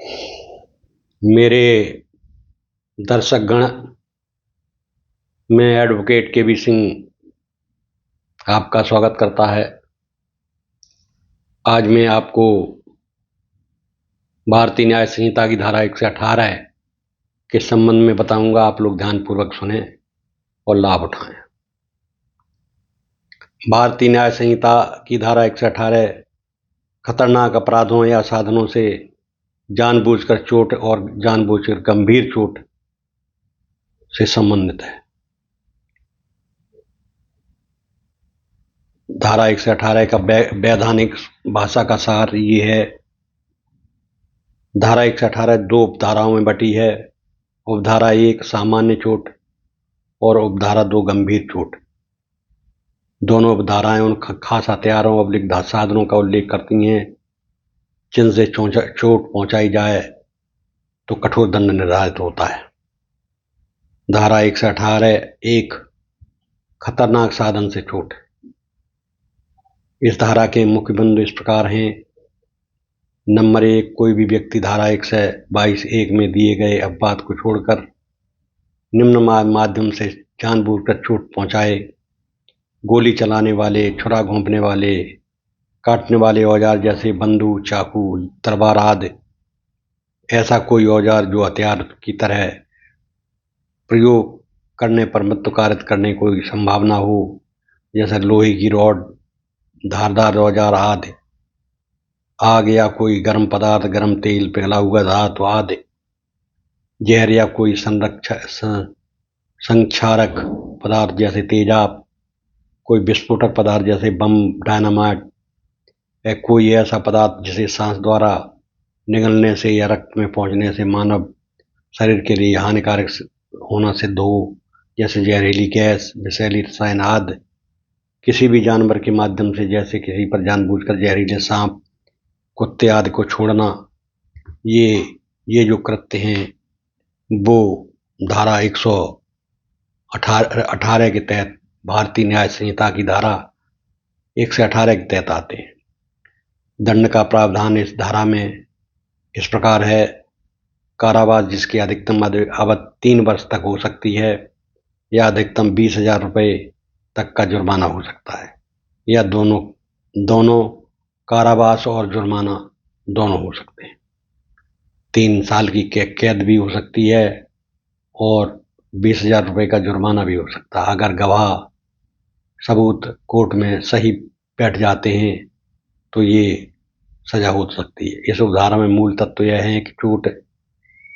मेरे दर्शकगण, मैं एडवोकेट के बी सिंह आपका स्वागत करता है। आज मैं आपको भारतीय न्याय संहिता की धारा 118 के संबंध में बताऊंगा। आप लोग ध्यानपूर्वक सुने और लाभ उठाएं। भारतीय न्याय संहिता की धारा 118 खतरनाक अपराधों या साधनों से जानबूझकर चोट और जानबूझकर गंभीर चोट से संबंधित है। धारा 118 का वैधानिक भाषा का सार ये है। धारा 118 दो उपधाराओं में बटी है। उपधारा 1 सामान्य चोट और उपधारा 2 गंभीर चोट। दोनों उपधाराएं उन खास हथियारों अवलिक साधनों का उल्लेख करती हैं जिनसे चोट पहुंचाई जाए तो कठोर दंड निर्धारित होता है। धारा 118 1 खतरनाक साधन से चोट। इस धारा के मुख्य बिंदु इस प्रकार हैं। नंबर 1, कोई भी व्यक्ति धारा 122(1) में दिए गए अपवाद को छोड़कर निम्न माध्यम से जानबूझकर चोट पहुंचाए। गोली चलाने वाले, छुरा घोंपने वाले, काटने वाले औजार जैसे बंदूक, चाकू, तलवार आदि ऐसा कोई औजार जो हथियार की तरह प्रयोग करने पर मृत्युकारित करने की संभावना हो, जैसे लोहे की रॉड, धारदार औजार आदि। आग या कोई गर्म पदार्थ, गर्म तेल, पिघला हुआ धातु आदि। जहर या कोई संक्षारक पदार्थ जैसे तेजाब, कोई विस्फोटक पदार्थ जैसे बम, डायनामाइट, या कोई ऐसा पदार्थ जिसे सांस द्वारा निगलने से या रक्त में पहुंचने से मानव शरीर के लिए हानिकारक होना सिद्ध हो, जैसे जहरीली गैस, विषैली रसायन आदि। किसी भी जानवर के माध्यम से, जैसे किसी पर जानबूझकर जहरीले सांप, कुत्ते आदि को छोड़ना, ये जो कृत्य हैं वो धारा 118 के तहत, भारतीय न्याय संहिता की धारा 118 के तहत आते हैं। दंड का प्रावधान इस धारा में इस प्रकार है। कारावास जिसकी अधिकतम अवधि 3 वर्ष तक हो सकती है, या अधिकतम 20,000 रुपये तक का जुर्माना हो सकता है, या दोनों कारावास और जुर्माना दोनों हो सकते हैं। 3 साल की कैद भी हो सकती है और 20,000 रुपये का जुर्माना भी हो सकता है। अगर गवाह सबूत कोर्ट में सही बैठ जाते हैं तो ये सजा हो सकती है। इस उपधारा में मूल तत्व यह है कि चोट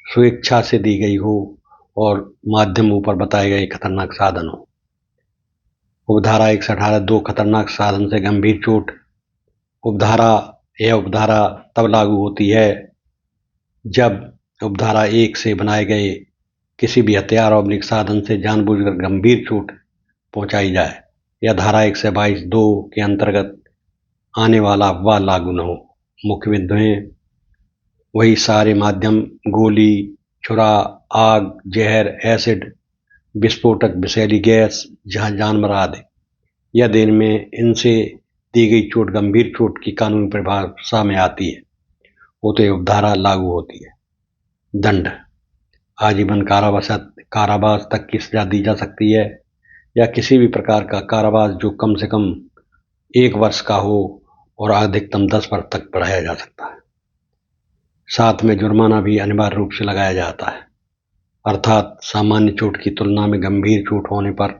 स्वेच्छा से दी गई हो और माध्यम ऊपर बताए गए खतरनाक साधन हो। उपधारा 118 2 खतरनाक साधन से गंभीर चोट। यह उपधारा तब लागू होती है जब उपधारा 1 से बनाए गए किसी भी हथियार और साधन से जानबूझकर गंभीर चोट पहुंचाई जाए, या धारा 122(2) के अंतर्गत आने वाला अपवाद लागू न हो। मुख्य बिंदु हैं वही सारे माध्यम: गोली, छुरा, आग, जहर, एसिड, विस्फोटक, विषैली गैस, जानवर आदि। यदि इनमें इनसे दी गई चोट गंभीर चोट की कानूनी परिभाषा में आती है वो तो उपधारा लागू होती है। दंड: आजीवन कारावास तक की सजा दी जा सकती है, या किसी भी प्रकार का कारावास जो कम से कम 1 वर्ष का हो और अधिकतम 10 वर्ष तक बढ़ाया जा सकता है। साथ में जुर्माना भी अनिवार्य रूप से लगाया जाता है, अर्थात सामान्य चोट की तुलना में गंभीर चोट होने पर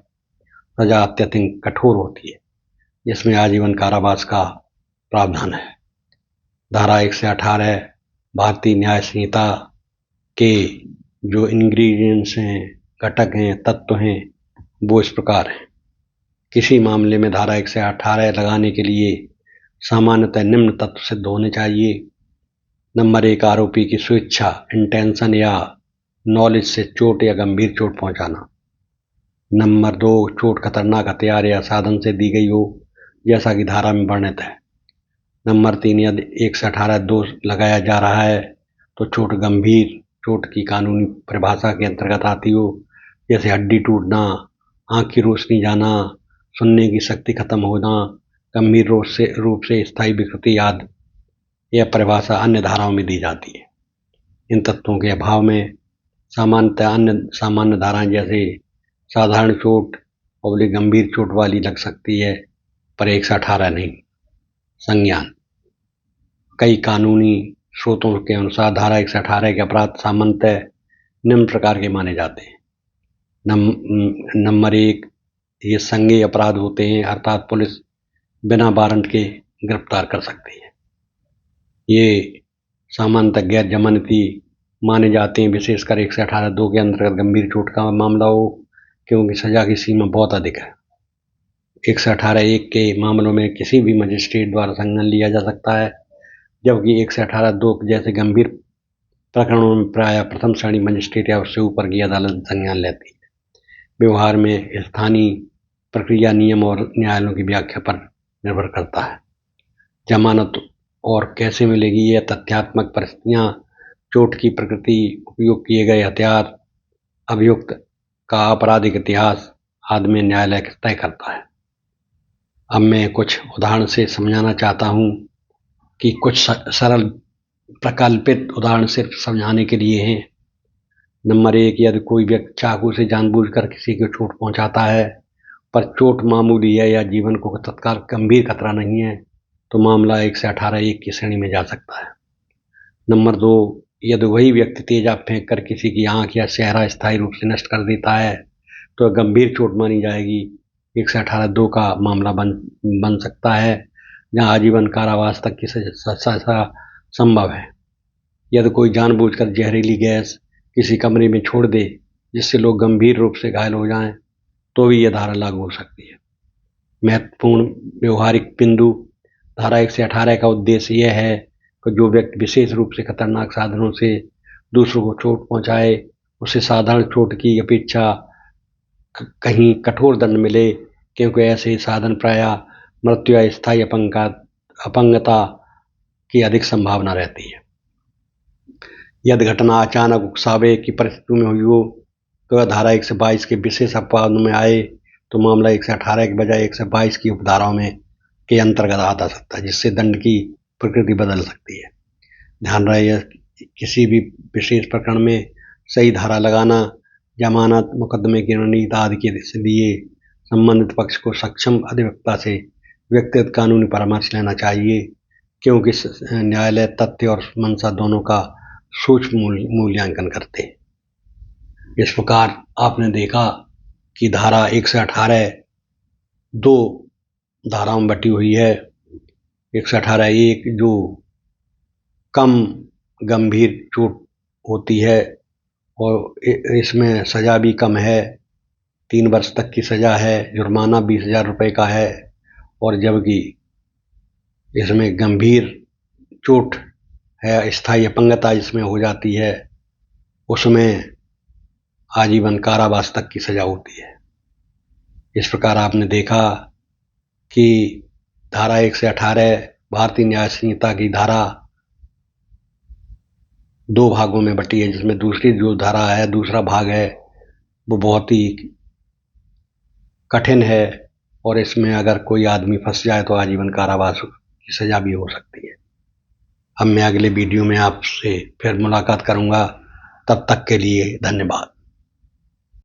सजा अत्यधिक कठोर होती है, जिसमें आजीवन कारावास का प्रावधान है। धारा 118 भारतीय न्याय संहिता के जो इंग्रेडिएंट्स हैं, घटक हैं, तत्व हैं, वो इस प्रकार हैं। किसी मामले में धारा 118 लगाने के लिए सामान्यतः निम्न तत्व सिद्ध होने चाहिए। नंबर 1, आरोपी की स्वेच्छा, इंटेंशन या नॉलेज से चोट या गंभीर चोट पहुंचाना। नंबर 2, चोट खतरनाक हथियार या साधन से दी गई हो, जैसा कि धारा में वर्णित है। नंबर 3, यदि 118(2) लगाया जा रहा है तो चोट गंभीर चोट की कानूनी परिभाषा के अंतर्गत आती हो, जैसे हड्डी टूटना, आंख की रोशनी जाना, सुनने की शक्ति खत्म होना, गंभीर रूप से स्थायी विकृति आदि। यह परिभाषा अन्य धाराओं में दी जाती है। इन तत्वों के अभाव में सामान्यतः अन्य सामान्य धाराएं जैसे साधारण चोट और गंभीर चोट वाली लग सकती है, पर 118 नहीं। संज्ञान: कई कानूनी स्रोतों के अनुसार धारा 118 के अपराध सामान्यतः निम्न प्रकार के माने जाते हैं। नंबर 1, ये संज्ञेय अपराध होते हैं, अर्थात पुलिस बिना वारंट के गिरफ्तार कर सकती है। ये सामान्यतः गैर जमानती माने जाते हैं, विशेषकर 118(2) के अंतर्गत गंभीर चोट का मामला हो, क्योंकि सजा की सीमा बहुत अधिक है। 118(1) के मामलों में किसी भी मजिस्ट्रेट द्वारा संज्ञान लिया जा सकता है, जबकि 118(2) जैसे गंभीर प्रकरणों में प्रायः प्रथम श्रेणी मजिस्ट्रेट या उससे ऊपर की अदालत संज्ञान लेती है। व्यवहार में स्थानीय प्रक्रिया नियम और न्यायालयों की व्याख्या पर निर्भर करता है। जमानत और कैसे मिलेगी, यह तथ्यात्मक परिस्थितियां, चोट की प्रकृति, उपयोग किए गए हथियार, अभियुक्त का आपराधिक इतिहास आदि में न्यायालय तय करता है। अब मैं कुछ उदाहरण से समझाना चाहता हूं कि कुछ सरल प्रकल्पित उदाहरण सिर्फ समझाने के लिए हैं। नंबर 1, यदि कोई व्यक्ति चाकू से जानबूझकर किसी को चोट पहुंचाता है, पर चोट मामूली है या जीवन को तत्काल गंभीर खतरा नहीं है, तो मामला 118(1) की श्रेणी में जा सकता है। नंबर 2, यदि वही व्यक्ति तेजाब फेंक कर किसी की आंख या चेहरा स्थायी रूप से नष्ट कर देता है, तो गंभीर चोट मानी जाएगी। 118(2) का मामला बन सकता है, जहां आजीवन कारावास तक की सजा संभव है। यदि कोई जानबूझकर जहरीली गैस किसी कमरे में छोड़ दे जिससे लोग गंभीर रूप से घायल हो जाएं, तो भी यह धारा लागू हो सकती है। महत्वपूर्ण व्यवहारिक बिंदु: धारा 118 का उद्देश्य यह है कि जो व्यक्ति विशेष रूप से खतरनाक साधनों से दूसरों को चोट पहुंचाए, उसे साधारण चोट की अपेक्षा कहीं कठोर दंड मिले, क्योंकि ऐसे साधन प्रायः मृत्यु या स्थायी अपंगता की अधिक संभावना रहती है। यदि घटना अचानक उकसावे की परिस्थिति में हुई हो, तो धारा 122 के विशेष अपवाद में आए, तो मामला 118 के बजाय 122 की उपधाराओं में के अंतर्गत आ सकता है, जिससे दंड की प्रकृति बदल सकती है। ध्यान रहे, किसी भी विशेष प्रकरण में सही धारा लगाना जमानत, मुकदमे की रणनीति आदि के लिए संबंधित पक्ष को सक्षम अधिवक्ता से व्यक्तिगत कानूनी परामर्श लेना चाहिए, क्योंकि न्यायालय तथ्य और मंशा दोनों का सूक्ष्म मूल्यांकन करते हैं। इस प्रकार आपने देखा कि धारा 118 2 धाराओं में बटी हुई है। 118(1) जो कम गंभीर चोट होती है और इसमें सजा भी कम है, 3 वर्ष तक की सजा है, जुर्माना 20,000 रुपये का है, और जबकि इसमें गंभीर चोट है, स्थायी अपंगता जिसमें हो जाती है, उसमें आजीवन कारावास तक की सजा होती है। इस प्रकार आपने देखा कि धारा 118 भारतीय न्याय संहिता की धारा 2 भागों में बटी है, जिसमें दूसरी जो धारा है, दूसरा भाग है, वो बहुत ही कठिन है, और इसमें अगर कोई आदमी फंस जाए तो आजीवन कारावास की सजा भी हो सकती है। अब मैं अगले वीडियो में आपसे फिर मुलाकात करूंगा। तब तक के लिए धन्यवाद।